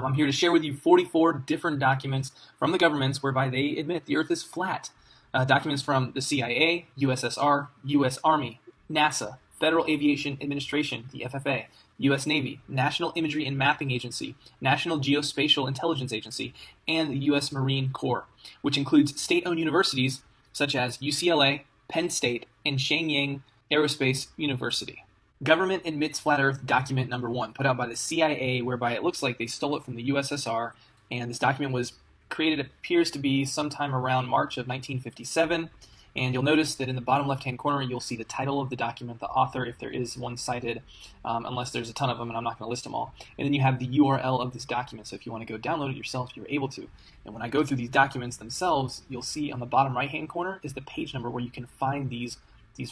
I'm here to share with you 44 different documents from the governments whereby they admit the Earth is flat. Documents from the CIA, USSR, U.S. Army, NASA, Federal Aviation Administration, the FAA, U.S. Navy, National Imagery and Mapping Agency, National Geospatial Intelligence Agency, and the U.S. Marine Corps, which includes state-owned universities such as UCLA, Penn State, and Shenyang Aerospace University. Government admits flat Earth document number 1, put out by the CIA, whereby it looks like they stole it from the USSR, and this document was created, appears to be sometime around March of 1957, and you'll notice that in the bottom left-hand corner you'll see the title of the document, the author, if there is one cited, unless there's a ton of them, and I'm not going to list them all, and then you have the URL of this document, so if you want to go download it yourself, you're able to. And when I go through these documents themselves, you'll see on the bottom right-hand corner is the page number where you can find these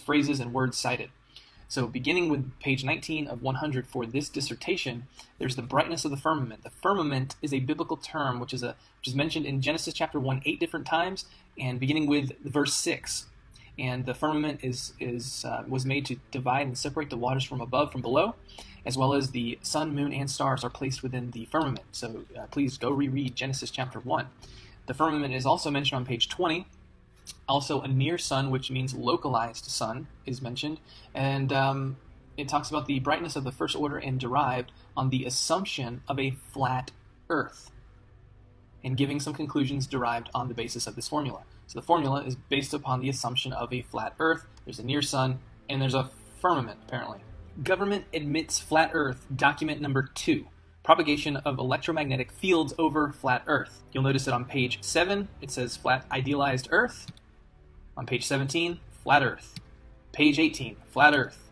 phrases and words cited. So beginning with page 19 of 100 for this dissertation, there's the brightness of the firmament. The firmament is a biblical term which is mentioned in Genesis chapter 1 8 different times, and beginning with verse 6. And the firmament was made to divide and separate the waters from above from below, as well as the sun, moon, and stars are placed within the firmament. So please go reread Genesis chapter 1. The firmament is also mentioned on page 20. Also, a near sun, which means localized sun, is mentioned, and it talks about the brightness of the first order and derived on the assumption of a flat Earth, and giving some conclusions derived on the basis of this formula. So the formula is based upon the assumption of a flat Earth, there's a near sun, and there's a firmament, apparently. Government admits flat Earth, document number 2. Propagation of electromagnetic fields over flat Earth. You'll notice that on page 7, it says flat idealized Earth. On page 17, flat Earth. Page 18, flat Earth.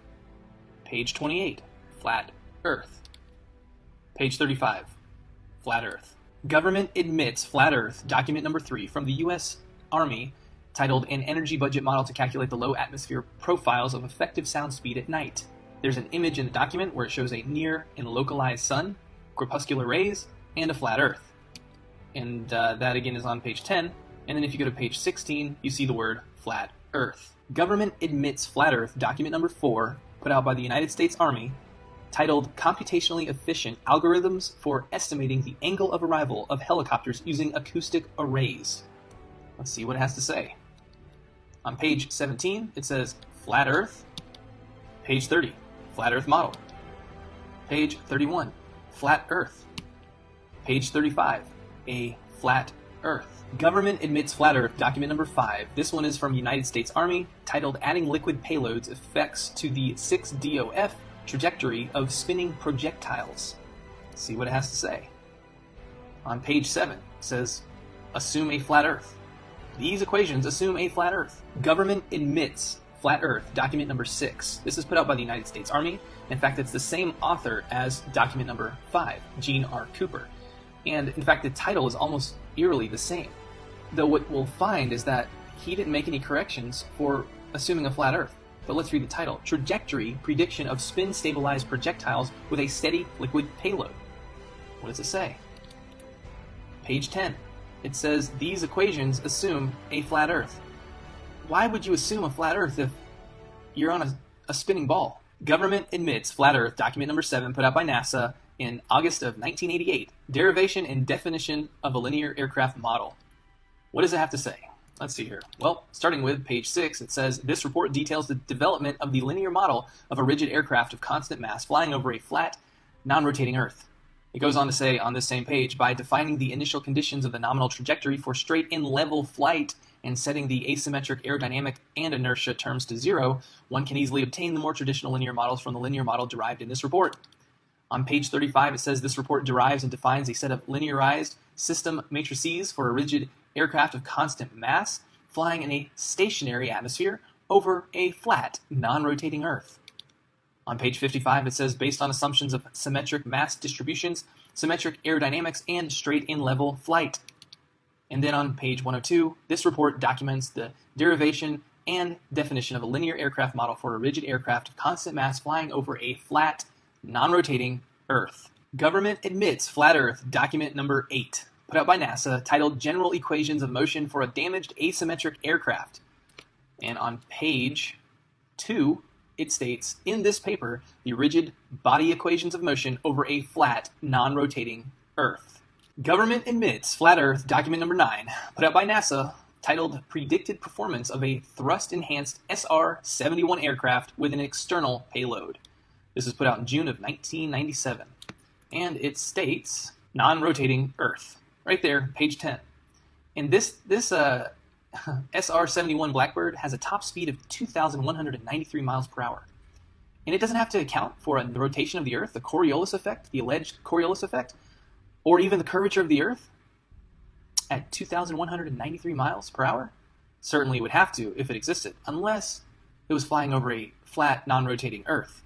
Page 28, flat Earth. Page 35, flat Earth. Government admits flat Earth, document number 3, from the U.S. Army, titled An Energy Budget Model to Calculate the Low Atmosphere Profiles of Effective Sound Speed at Night. There's an image in the document where it shows a near and localized sun, corpuscular rays, and a flat Earth. And that again is on page 10. And then if you go to page 16, you see the word flat Earth. Government admits flat Earth, document number 4, put out by the United States Army, titled Computationally Efficient Algorithms for Estimating the Angle of Arrival of Helicopters Using Acoustic Arrays. Let's see what it has to say. On page 17, it says flat Earth. Page 30, flat Earth model. Page 31, flat Earth. Page 35, a flat Earth. Government admits flat Earth, document number 5. This one is from United States Army, titled Adding Liquid Payloads Effects to the 6DOF Trajectory of Spinning Projectiles. Let's see what it has to say. On page 7, it says, Assume a flat Earth. These equations assume a flat Earth. Government admits flat Earth, document number 6. This is put out by the United States Army. In fact, it's the same author as document number 5, Gene R. Cooper. And in fact, the title is almost eerily the same. Though what we'll find is that he didn't make any corrections for assuming a flat Earth. But let's read the title. Trajectory Prediction of Spin-Stabilized Projectiles with a Steady Liquid Payload. What does it say? Page 10. It says, these equations assume a flat Earth. Why would you assume a flat Earth if you're on a spinning ball? Government admits flat Earth, document number 7, put out by NASA in August of 1988, derivation and definition of a linear aircraft model. What does it have to say? Let's see here. Well, starting with page 6, it says, this report details the development of the linear model of a rigid aircraft of constant mass flying over a flat, non-rotating Earth. It goes on to say on this same page, by defining the initial conditions of the nominal trajectory for straight and level flight and setting the asymmetric aerodynamic and inertia terms to 0, one can easily obtain the more traditional linear models from the linear model derived in this report. On page 35, it says this report derives and defines a set of linearized system matrices for a rigid aircraft of constant mass flying in a stationary atmosphere over a flat, non-rotating Earth. On page 55, it says based on assumptions of symmetric mass distributions, symmetric aerodynamics, and straight and level flight. And then on page 102, this report documents the derivation and definition of a linear aircraft model for a rigid aircraft of constant mass flying over a flat, non-rotating Earth. Government admits flat Earth, document number 8, put out by NASA, titled General Equations of Motion for a Damaged Asymmetric Aircraft. And on page 2, it states, in this paper, the rigid body equations of motion over a flat, non-rotating Earth. Government admits flat Earth document number 9, put out by NASA, titled Predicted Performance of a Thrust-Enhanced SR-71 Aircraft with an External Payload. This was put out in June of 1997. And it states non-rotating Earth. Right there, page 10. And this SR-71 Blackbird has a top speed of 2,193 miles per hour. And it doesn't have to account for the rotation of the Earth, the Coriolis effect, the alleged Coriolis effect, or even the curvature of the Earth at 2,193 miles per hour. Certainly it would have to if it existed, unless it was flying over a flat, non-rotating Earth.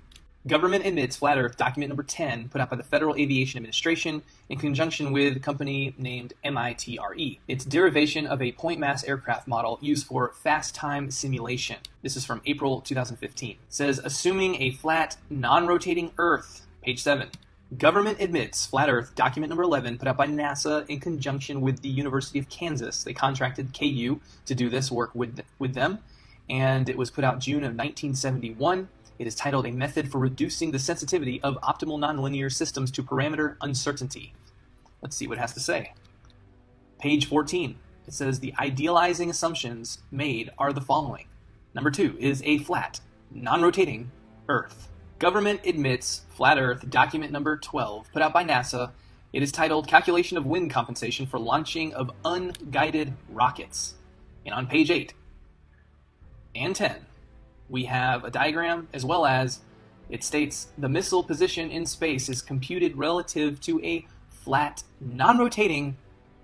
Government admits flat Earth document number 10, put out by the Federal Aviation Administration in conjunction with a company named MITRE. It's derivation of a point mass aircraft model used for fast time simulation. This is from April 2015. It says, assuming a flat, non-rotating Earth, page 7. Government admits flat Earth document number 11, put out by NASA in conjunction with the University of Kansas. They contracted KU to do this work with them, and it was put out June of 1971. It is titled A Method for Reducing the Sensitivity of Optimal Nonlinear Systems to Parameter Uncertainty. Let's see what it has to say. Page 14. It says the idealizing assumptions made are the following. Number 2 is a flat, non-rotating Earth. Government admits flat Earth document number 12, put out by NASA. It is titled Calculation of Wind Compensation for Launching of Unguided Rockets. And on page 8 and 10, we have a diagram, as well as it states the missile position in space is computed relative to a flat, non-rotating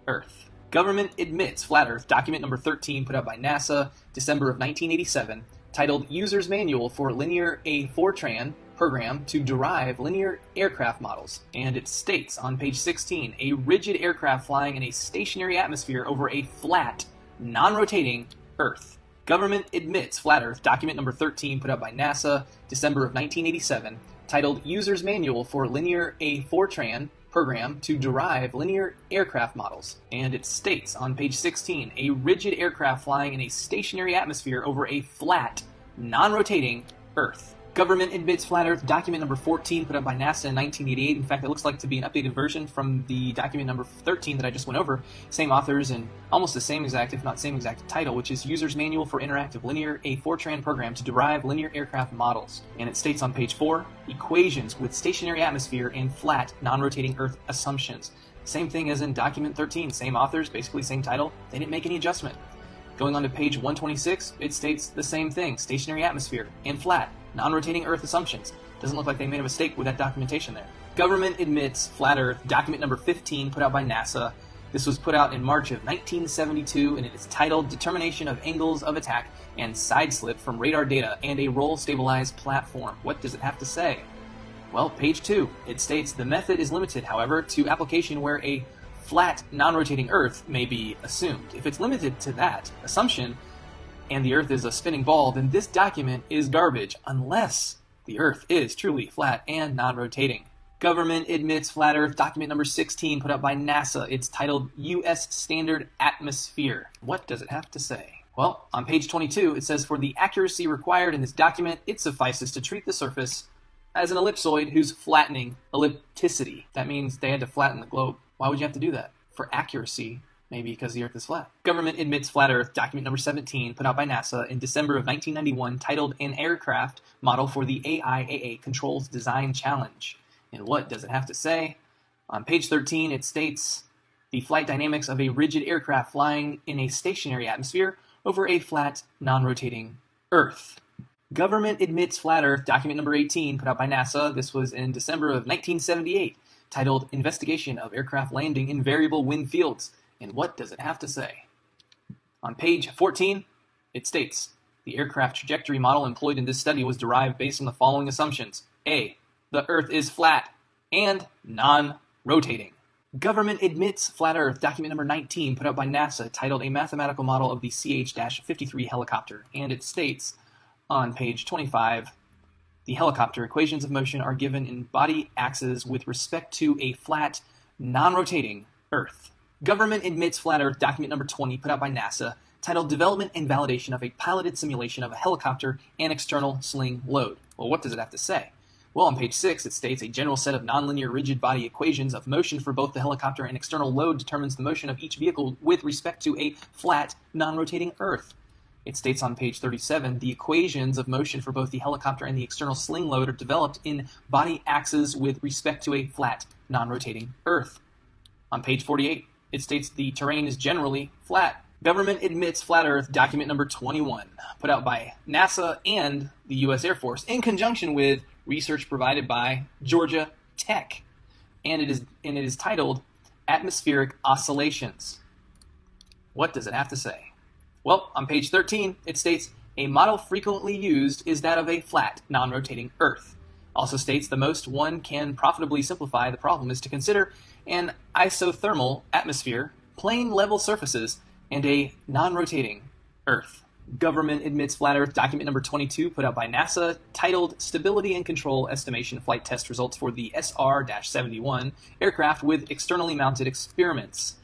Earth. Government admits flat Earth document number 13, put out by NASA, December of 1987, titled User's Manual for Linear A Fortran Program to Derive Linear Aircraft Models. And it states on page 16, a rigid aircraft flying in a stationary atmosphere over a flat, non-rotating Earth. Government admits flat Earth document number 13, put out by NASA, December of 1987, titled User's Manual for Linear A Fortran Program to Derive Linear Aircraft Models. And it states on page 16, a rigid aircraft flying in a stationary atmosphere over a flat, non-rotating Earth. Government admits flat Earth document number 14, put out by NASA in 1988. In fact, it looks like to be an updated version from the document number 13 that I just went over. Same authors and almost the same exact, if not same exact title, which is User's Manual for Interactive Linear A Fortran Program to Derive Linear Aircraft Models. And it states on page 4, equations with stationary atmosphere and flat, non-rotating Earth assumptions. Same thing as in document 13, same authors, basically same title. They didn't make any adjustment. Going on to page 126, it states the same thing, stationary atmosphere and flat, non-rotating Earth assumptions. Doesn't look like they made a mistake with that documentation there. Government admits flat Earth document number 15, put out by NASA. This was put out in March of 1972, and it is titled Determination of Angles of Attack and Side Slip from Radar Data and a Roll-Stabilized Platform. What does it have to say? Well, page 2, it states the method is limited, however, to application where a flat, non-rotating Earth may be assumed. If it's limited to that assumption, and the Earth is a spinning ball, then this document is garbage, unless the Earth is truly flat and non-rotating. Government admits flat Earth document number 16, put out by NASA. It's titled U.S. Standard Atmosphere. What does it have to say? Well, on page 22, it says, for the accuracy required in this document, it suffices to treat the surface as an ellipsoid whose flattening ellipticity. That means they had to flatten the globe. Why would you have to do that? For accuracy, maybe because the Earth is flat. Government admits flat Earth document number 17, put out by NASA in December of 1991, titled An Aircraft Model for the AIAA Controls Design Challenge. And what does it have to say? On page 13, it states the flight dynamics of a rigid aircraft flying in a stationary atmosphere over a flat, non-rotating Earth. Government admits flat Earth document number 18, put out by NASA. This was in December of 1978, titled Investigation of Aircraft Landing in Variable Wind Fields. And what does it have to say? On page 14, it states, the aircraft trajectory model employed in this study was derived based on the following assumptions. A, the Earth is flat and non-rotating. Government admits flat Earth document number 19, put out by NASA, titled A Mathematical Model of the CH-53 Helicopter. And it states on page 25, the helicopter equations of motion are given in body axes with respect to a flat, non-rotating Earth. Government admits flat Earth document number 20, put out by NASA, titled Development and Validation of a Piloted Simulation of a Helicopter and External Sling Load. Well, what does it have to say? Well, on page 6, it states a general set of nonlinear rigid body equations of motion for both the helicopter and external load determines the motion of each vehicle with respect to a flat, non-rotating Earth. It states on page 37, the equations of motion for both the helicopter and the external sling load are developed in body axes with respect to a flat, non-rotating Earth. On page 48, it states the terrain is generally flat. Government admits flat Earth, document number 21, put out by NASA and the U.S. Air Force in conjunction with research provided by Georgia Tech. And it is titled Atmospheric Oscillations. What does it have to say? Well, on page 13, it states, a model frequently used is that of a flat, non-rotating Earth. Also states the most one can profitably simplify the problem is to consider an isothermal atmosphere, plane level surfaces, and a non-rotating Earth. Government admits flat Earth, document number 22, put out by NASA, titled Stability and Control Estimation Flight Test Results for the SR-71 aircraft with externally mounted experiments.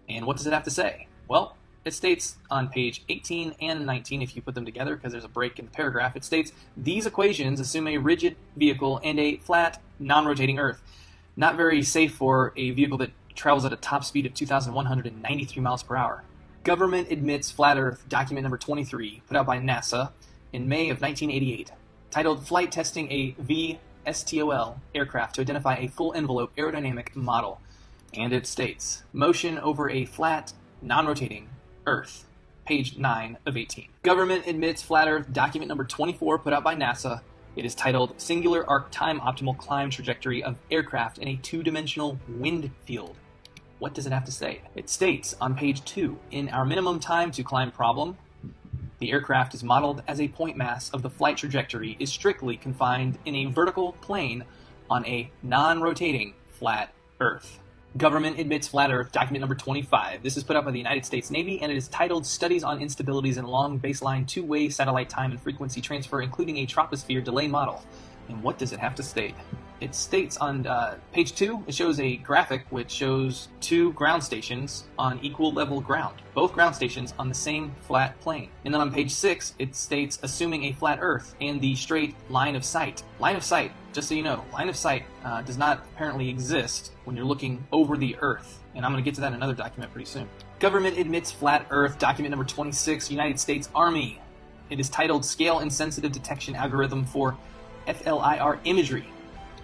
And what does it have to say? Well, it states on page 18 and 19, if you put them together, because there's a break in the paragraph, it states, these equations assume a rigid vehicle and a flat, non-rotating Earth. Not very safe for a vehicle that travels at a top speed of 2,193 miles per hour. Government admits flat Earth, document number 23, put out by NASA in May of 1988, titled Flight Testing a VSTOL aircraft to identify a full envelope aerodynamic model. And it states, motion over a flat, non-rotating Earth, page 9 of 18. Government admits flat Earth, document number 24, put out by NASA. It is titled Singular Arc Time Optimal Climb Trajectory of Aircraft in a Two-Dimensional Wind Field. What does it have to say? It states on page 2, in our minimum time to climb problem, the aircraft is modeled as a point mass of the flight trajectory is strictly confined in a vertical plane on a non-rotating flat Earth. Government admits flat Earth, document number 25. This is put out by the United States Navy, and it is titled Studies on Instabilities in Long Baseline Two-Way Satellite Time and Frequency Transfer, including a Troposphere Delay Model. And what does it have to state? It states on page 2, it shows a graphic which shows two ground stations on equal level ground, both ground stations on the same flat plane. And then on page 6, it states assuming a flat Earth and the straight line of sight. Line of sight, just so you know, line of sight does not apparently exist when you're looking over the Earth. And I'm going to get to that in another document pretty soon. Government admits flat Earth, document number 26, United States Army. It is titled Scale Insensitive Detection Algorithm for FLIR Imagery.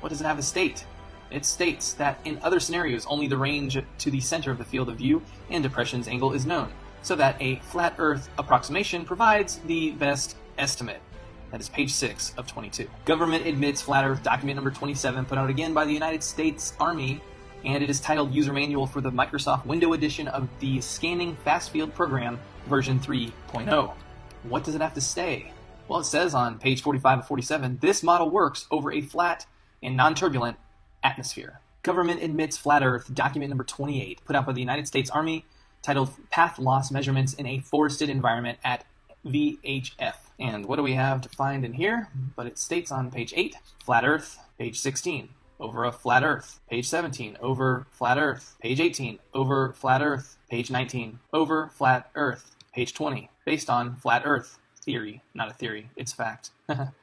What does it have to state? It states that in other scenarios, only the range to the center of the field of view and depression's angle is known, so that a flat Earth approximation provides the best estimate. That is page 6 of 22. Government admits flat Earth, document number 27, put out again by the United States Army, and it is titled User Manual for the Microsoft Windows edition of the Scanning Fast Field Program, version 3.0. What does it have to say? Well, it says on page 45 of 47, this model works over a flat and non-turbulent atmosphere. Government admits flat Earth, document number 28, put out by the United States Army, titled Path Loss Measurements in a Forested Environment at VHF. And what do we have to find in here? But it states on page 8, flat Earth, page 16, over a flat Earth, page 17, over flat Earth, page 18, over flat Earth, page 19, over flat Earth, page 20, based on flat Earth. Theory, not a theory, it's fact.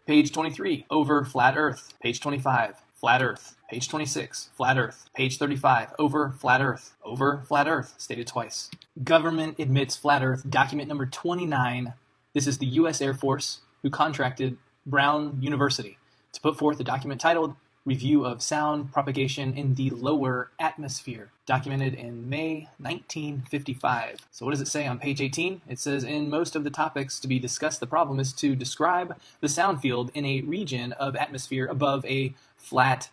Page 23, over flat Earth. Page 25, flat Earth. Page 26, flat Earth. Page 35, over flat Earth. Over flat Earth, stated twice. Government admits flat Earth, document number 29. This is the U.S. Air Force, who contracted Brown University to put forth a document titled Review of Sound Propagation in the Lower Atmosphere, documented in May 1955. So what does it say on page 18? It says, in most of the topics to be discussed, the problem is to describe the sound field in a region of atmosphere above a flat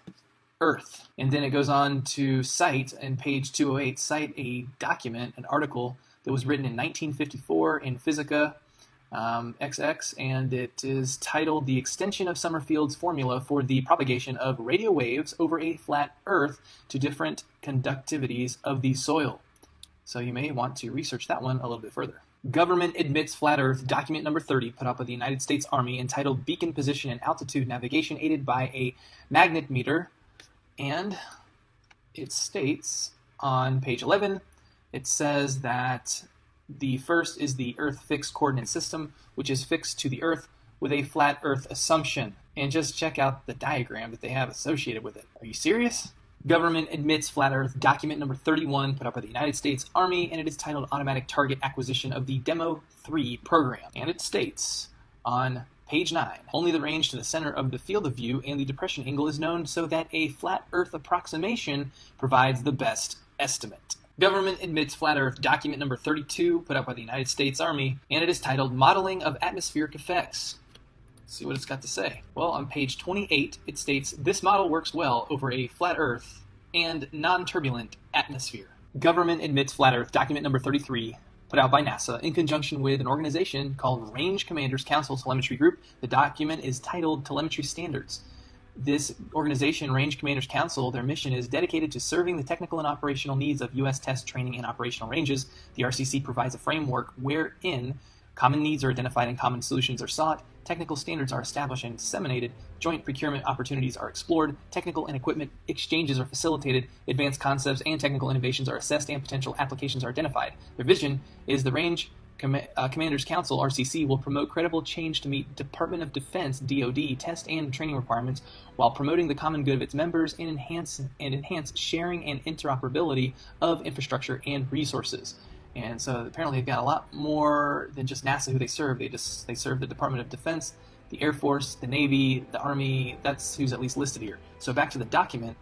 Earth. And then it goes on to cite, in page 208, cite a document, an article that was written in 1954 in Physica XX, and it is titled The Extension of Summerfield's Formula for the Propagation of Radio Waves Over a Flat Earth to Different Conductivities of the Soil. So you may want to research that one a little bit further. Government admits flat Earth, document number 30, put out by the United States Army, entitled Beacon Position and Altitude Navigation Aided by a Magnetometer. And it states on page 11, it says that the first is the Earth Fixed Coordinate System, which is fixed to the Earth with a flat Earth assumption. And just check out the diagram that they have associated with it. Are you serious? Government admits flat Earth, document number 31, put up by the United States Army, and it is titled Automatic Target Acquisition of the Demo 3 Program. And it states on page 9, only the range to the center of the field of view and the depression angle is known, so that a flat Earth approximation provides the best estimate. Government admits flat Earth, document number 32, put up by the United States Army, and it is titled Modeling of Atmospheric Effects. Let's see what it's got to say. Well, on page 28, it states, this model works well over a flat Earth and non-turbulent atmosphere. Government admits flat Earth, document number 33, put out by NASA in conjunction with an organization called Range Commanders Council Telemetry Group. The document is titled Telemetry Standards. This organization, Range Commanders Council, their mission is dedicated to serving the technical and operational needs of U.S. test, training, and operational ranges. The RCC provides a framework wherein common needs are identified and common solutions are sought, technical standards are established and disseminated, joint procurement opportunities are explored, technical and equipment exchanges are facilitated, advanced concepts and technical innovations are assessed, and potential applications are identified. Their vision is the Range Commanders Council, RCC, will promote credible change to meet Department of Defense, DoD, test and training requirements while promoting the common good of its members and enhance sharing and interoperability of infrastructure and resources. And so apparently they've got a lot more than just NASA who they serve. They serve the Department of Defense, the Air Force, the Navy, the Army. That's who's at least listed here. So back to the document,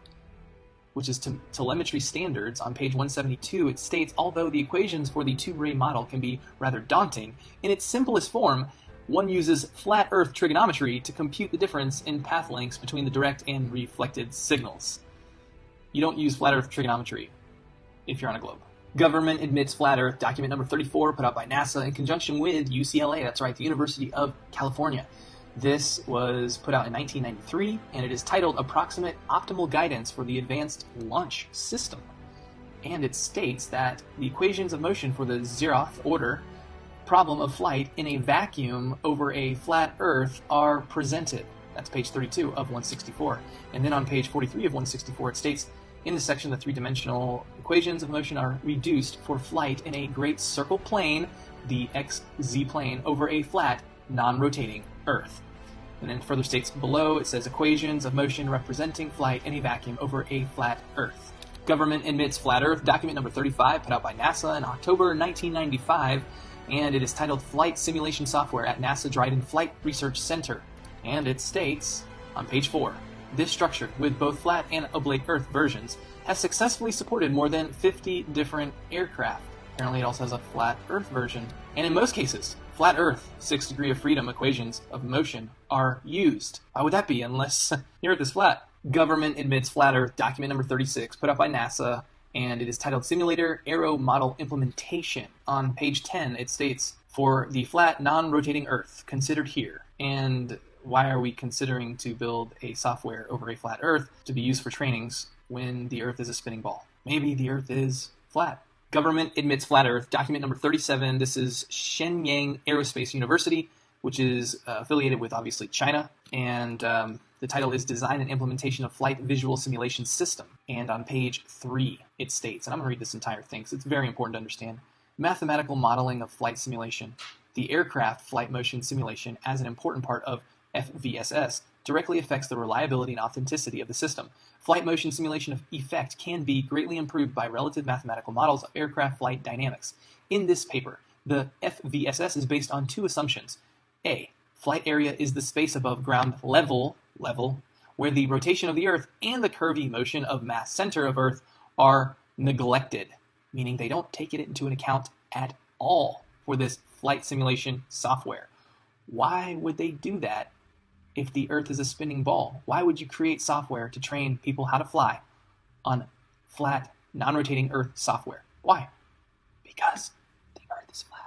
which is telemetry standards, on page 172, it states, although the equations for the two-ray model can be rather daunting, in its simplest form, one uses flat Earth trigonometry to compute the difference in path lengths between the direct and reflected signals. You don't use flat Earth trigonometry if you're on a globe. Government admits flat Earth, document number 34, put out by NASA in conjunction with UCLA, that's right, the University of California. This was put out in 1993, and it is titled Approximate Optimal Guidance for the Advanced Launch System. And it states that the equations of motion for the zeroth order problem of flight in a vacuum over a flat Earth are presented. That's page 32 of 164. And then on page 43 of 164, it states, in this section, the three-dimensional equations of motion are reduced for flight in a great circle plane, the XZ plane, over a flat, non-rotating Earth. And then further states below, it says equations of motion representing flight in a vacuum over a flat Earth. Government admits flat Earth, document number 35, put out by NASA in October 1995, and it is titled Flight Simulation Software at NASA Dryden Flight Research Center. And it states, on page 4, this structure, with both flat and oblate Earth versions, has successfully supported more than 50 different aircraft. Apparently it also has a flat Earth version. And in most cases, flat Earth, 6 degree of freedom equations of motion are used. Why would that be unless the Earth is flat? Government admits flat Earth, document number 36, put up by NASA, and it is titled Simulator Aero Model Implementation. On page 10, it states, for the flat, non-rotating Earth, considered here. And why are we considering to build a software over a flat Earth to be used for trainings when the Earth is a spinning ball? Maybe the Earth is flat. Government admits flat Earth, document number 37. This is Shenyang Aerospace University, which is affiliated with, obviously, China. And the title is Design and Implementation of Flight Visual Simulation System. And on page 3, it states, and I'm going to read this entire thing because it's very important to understand, mathematical modeling of flight simulation. The aircraft flight motion simulation as an important part of FVSS directly affects the reliability and authenticity of the system. Flight motion simulation of effect can be greatly improved by relative mathematical models of aircraft flight dynamics. In this paper, the FVSS is based on two assumptions. A, flight area is the space above ground level, where the rotation of the Earth and the curvy motion of mass center of Earth are neglected, meaning they don't take it into an account at all for this flight simulation software. Why would they do that if the Earth is a spinning ball? Why would you create software to train people how to fly on flat, non-rotating Earth software? Why? Because the Earth is flat.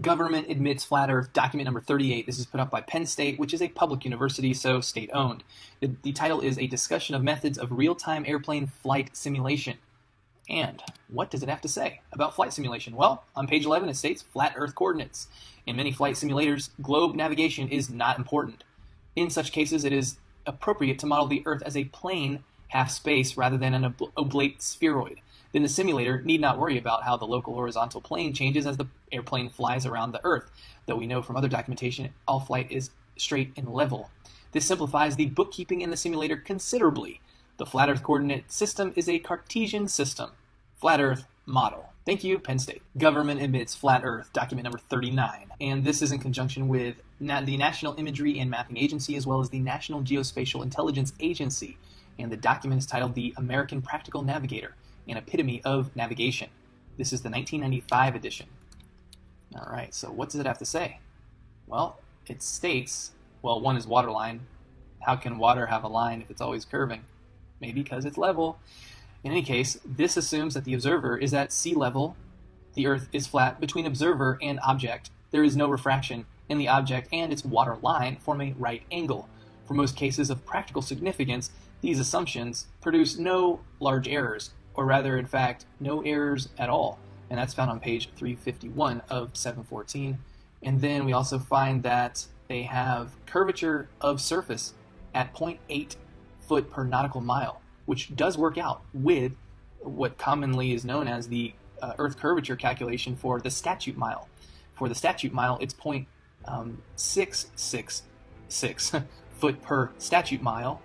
Government admits flat Earth, document number 38. This is put up by Penn State, which is a public university, so state-owned. The title is A Discussion of Methods of Real-Time Airplane Flight Simulation. And what does it have to say about flight simulation? Well, on page 11 it states flat Earth coordinates. In many flight simulators, globe navigation is not important. In such cases, it is appropriate to model the Earth as a plane half space rather than an oblate spheroid. Then the simulator need not worry about how the local horizontal plane changes as the airplane flies around the Earth. Though we know from other documentation, all flight is straight, and level. This simplifies the bookkeeping in the simulator considerably. The flat Earth coordinate system is a Cartesian system. Flat Earth model. Thank you, Penn State. Government admits flat Earth, document number 39. And this is in conjunction with the National Imagery and Mapping Agency, as well as the National Geospatial Intelligence Agency. And the document is titled The American Practical Navigator, an Epitome of Navigation. This is the 1995 edition. All right, so what does it have to say? Well, it states, well, one is waterline. How can water have a line if it's always curving? Maybe because it's level. In any case, this assumes that the observer is at sea level. The Earth is flat between observer and object. There is no refraction, and the object and its water line form a right angle. For most cases of practical significance, these assumptions produce no large errors, or rather, in fact, no errors at all. And that's found on page 351 of 714. And then we also find that they have curvature of surface at 0.8 foot per nautical mile, which does work out with what commonly is known as the Earth curvature calculation for the statute mile. For the statute mile, it's 0.666 foot per statute mile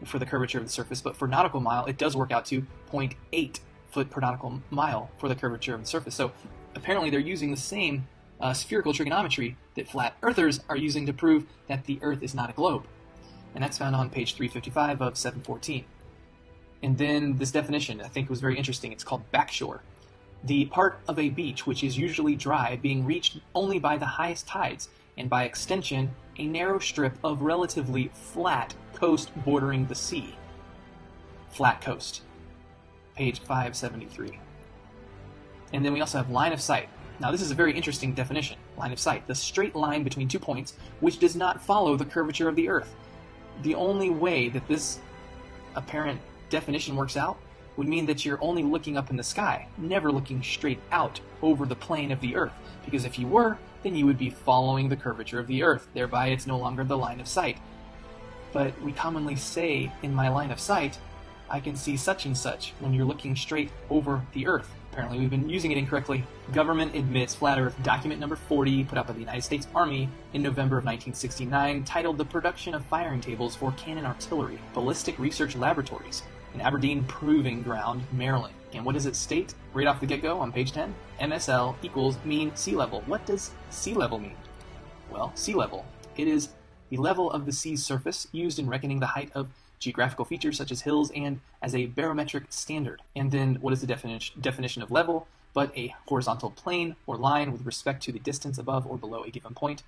for the curvature of the surface, but for nautical mile, it does work out to 0.8 foot per nautical mile for the curvature of the surface. So apparently they're using the same spherical trigonometry that flat earthers are using to prove that the Earth is not a globe. And that's found on page 355 of 714. And then this definition, I think, was very interesting. It's called backshore. The part of a beach which is usually dry, being reached only by the highest tides, and by extension, a narrow strip of relatively flat coast bordering the sea. Flat coast. Page 573. And then we also have line of sight. Now this is a very interesting definition. Line of sight, the straight line between 2 points which does not follow the curvature of the Earth. The only way that this apparent definition works out would mean that you're only looking up in the sky, never looking straight out over the plane of the Earth, because if you were, then you would be following the curvature of the Earth, thereby it's no longer the line of sight. But we commonly say, in my line of sight, I can see such and such when you're looking straight over the Earth. Apparently we've been using it incorrectly. Government admits flat Earth, document number 40, put out by the United States Army in November of 1969, titled The Production of Firing Tables for Cannon Artillery, Ballistic Research Laboratories, in Aberdeen Proving Ground, Maryland. And what does it state right off the get-go on page 10? MSL equals mean sea level. What does sea level mean? Well, sea level. It is the level of the sea's surface used in reckoning the height of geographical features such as hills and as a barometric standard. And then what is the definition of level? But a horizontal plane or line with respect to the distance above or below a given point,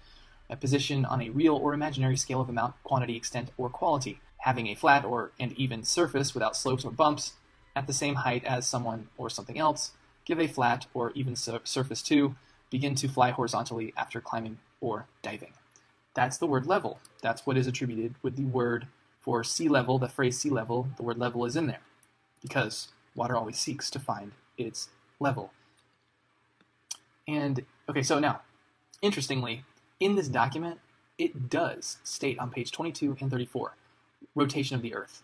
a position on a real or imaginary scale of amount, quantity, extent, or quality, having a flat or and even surface without slopes or bumps at the same height as someone or something else, give a flat or even surface to, begin to fly horizontally after climbing or diving. That's the word level. That's what is attributed with the word for sea level, the phrase sea level. The word level is in there because water always seeks to find its level. And, okay, so now, interestingly, in this document, it does state on page 22 and 34, rotation of the Earth.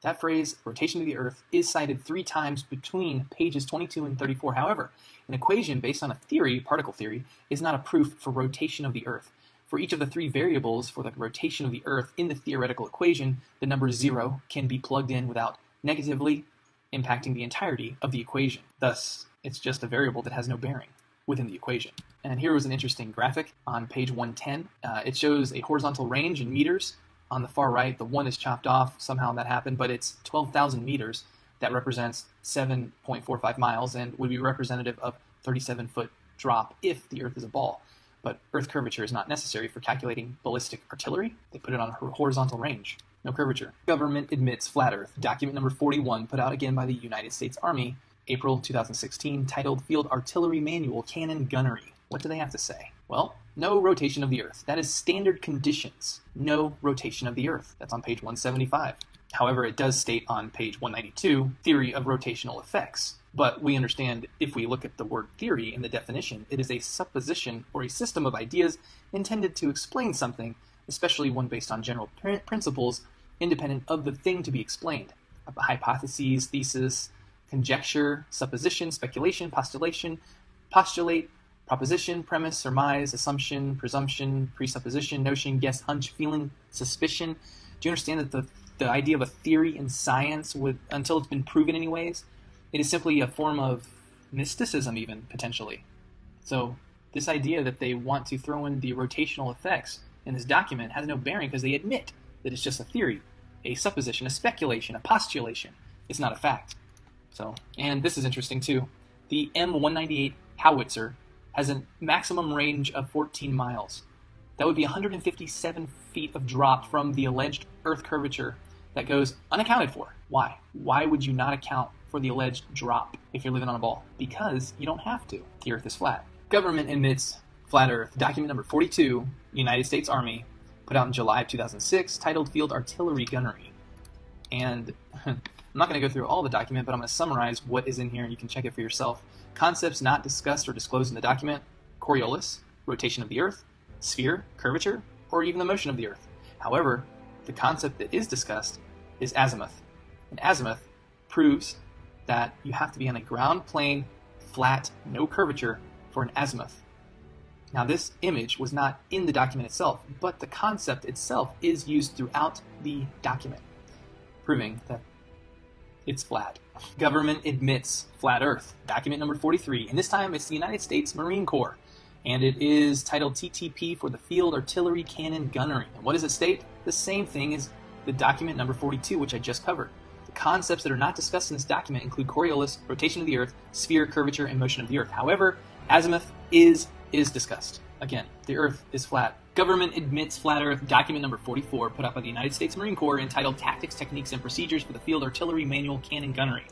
That phrase, rotation of the Earth, is cited 3 times between pages 22 and 34. However, an equation based on a theory, particle theory, is not a proof for rotation of the Earth. For each of the 3 variables for the rotation of the Earth in the theoretical equation, the number 0 can be plugged in without negatively impacting the entirety of the equation. Thus, it's just a variable that has no bearing within the equation. And here was an interesting graphic on page 110. It shows a horizontal range in meters. On the far right, the 1 is chopped off. Somehow that happened, but it's 12,000 meters. That represents 7.45 miles and would be representative of 37-foot drop if the Earth is a ball. But Earth curvature is not necessary for calculating ballistic artillery. They put it on a horizontal range. No curvature. Government admits flat Earth. Document number 41, put out again by the United States Army, April 2016, titled Field Artillery Manual Cannon Gunnery. What do they have to say? Well, no rotation of the Earth. That is standard conditions. No rotation of the Earth. That's on page 175. However, it does state on page 192, theory of rotational effects. But we understand if we look at the word theory in the definition, it is a supposition or a system of ideas intended to explain something, especially one based on general principles independent of the thing to be explained. Hypotheses, thesis, conjecture, supposition, speculation, postulation, postulate, proposition, premise, surmise, assumption, presumption, presupposition, notion, guess, hunch, feeling, suspicion. Do you understand that the idea of a theory in science, until it's been proven anyways, it is simply a form of mysticism even, potentially. So this idea that they want to throw in the rotational effects in this document has no bearing because they admit that it's just a theory, a supposition, a speculation, a postulation. It's not a fact. So, and this is interesting too. The M198 howitzer has a maximum range of 14 miles. That would be 157 feet of drop from the alleged Earth curvature that goes unaccounted for. Why? Why would you not account for the alleged drop if you're living on a ball? Because you don't have to. The Earth is flat. Government admits flat Earth. Document number 42, United States Army, put out in July of 2006, titled Field Artillery Gunnery. And I'm not going to go through all the document, but I'm going to summarize what is in here, and you can check it for yourself. Concepts not discussed or disclosed in the document: Coriolis, rotation of the Earth, sphere, curvature, or even the motion of the Earth. However, the concept that is discussed is azimuth. And azimuth proves that you have to be on a ground plane, flat, no curvature, for an azimuth. Now, this image was not in the document itself, but the concept itself is used throughout the document, proving that it's flat. Government admits flat Earth. Document number 43, and this time it's the United States Marine Corps, and it is titled TTP for the Field Artillery Cannon Gunnery. And what does it state? The same thing as the document number 42, which I just covered. The concepts that are not discussed in this document include Coriolis, rotation of the Earth, sphere, curvature, and motion of the Earth. However, azimuth is discussed. Again, the Earth is flat. Government admits flat Earth. Document number 44, put out by the United States Marine Corps, entitled Tactics, Techniques, and Procedures for the Field Artillery Manual Cannon Gunnery.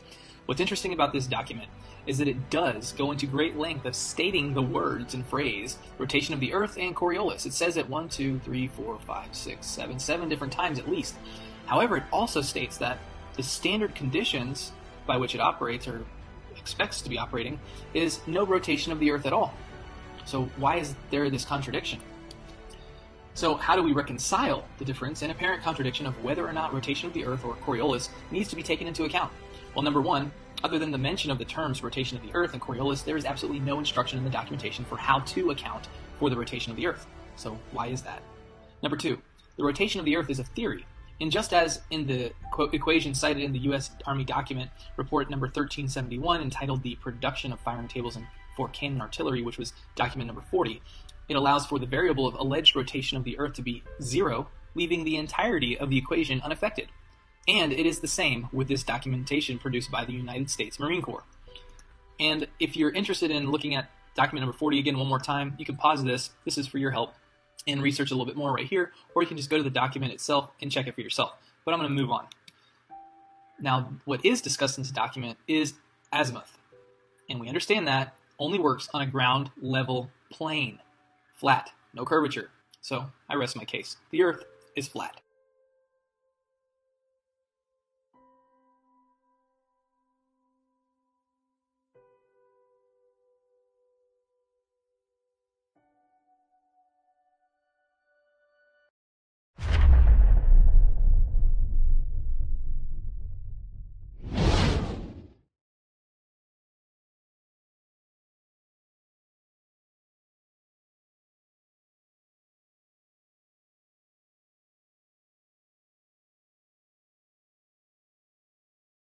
What's interesting about this document is that it does go into great length of stating the words and phrase rotation of the Earth and Coriolis. It says it 1, 2, 3, 4, 5, 6, 7, 7 different times at least. However, it also states that the standard conditions by which it operates, or expects to be operating, is no rotation of the Earth at all. So why is there this contradiction? So how do we reconcile the difference and apparent contradiction of whether or not rotation of the Earth or Coriolis needs to be taken into account? Well, number one, other than the mention of the terms rotation of the Earth and Coriolis, there is absolutely no instruction in the documentation for how to account for the rotation of the Earth. So why is that? Number two, the rotation of the Earth is a theory. And just as in the equation cited in the U.S. Army document, report number 1371, entitled The Production of Firing Tables for Cannon Artillery, which was document number 40, it allows for the variable of alleged rotation of the Earth to be 0, leaving the entirety of the equation unaffected. And it is the same with this documentation produced by the United States Marine Corps. And if you're interested in looking at document number 40 again one more time, you can pause this. This is for your help, and research a little bit more right here, or you can just go to the document itself and check it for yourself. But I'm going to move on. Now, what is discussed in this document is azimuth. And we understand that only works on a ground level plane. Flat, no curvature. So I rest my case. The Earth is flat.